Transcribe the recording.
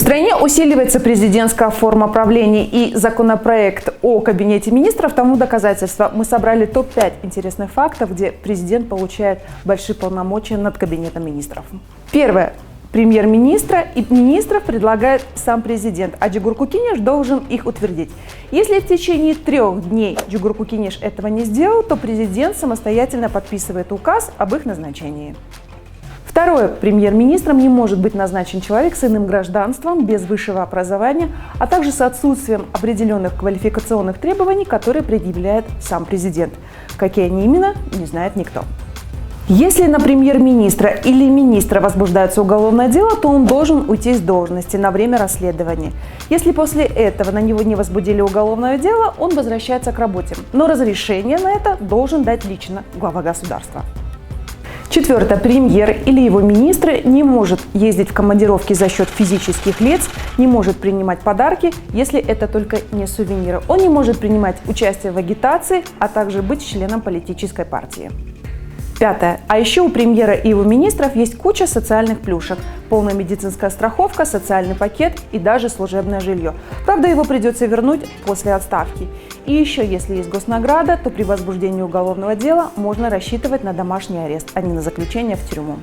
стране усиливается президентская форма правления, и законопроект о кабинете министров тому доказательство. Мы собрали топ-5 интересных фактов, где президент получает большие полномочия над кабинетом министров. Первое. Премьер-министра и министров предлагает сам президент, а Джигурку Кинеш должен их утвердить. Если в течение 3 дней Джигурку Кинеш этого не сделал, то президент самостоятельно подписывает указ об их назначении. Второе. Премьер-министром не может быть назначен человек с иным гражданством, без высшего образования, а также с отсутствием определенных квалификационных требований, которые предъявляет сам президент. Какие они именно, не знает никто. Если на премьер-министра или министра возбуждается уголовное дело, то он должен уйти с должности на время расследования. Если после этого на него не возбудили уголовное дело, он возвращается к работе. Но разрешение на это должен дать лично глава государства. Четвертое. Премьер или его министры не может ездить в командировки за счет физических лиц, не может принимать подарки, если это только не сувениры. Он не может принимать участие в агитации, а также быть членом политической партии. Пятое. А еще у премьера и его министров есть куча социальных плюшек. Полная медицинская страховка, социальный пакет и даже служебное жилье. Правда, его придется вернуть после отставки. И еще, если есть госнаграда, то при возбуждении уголовного дела можно рассчитывать на домашний арест, а не на заключение в тюрьму.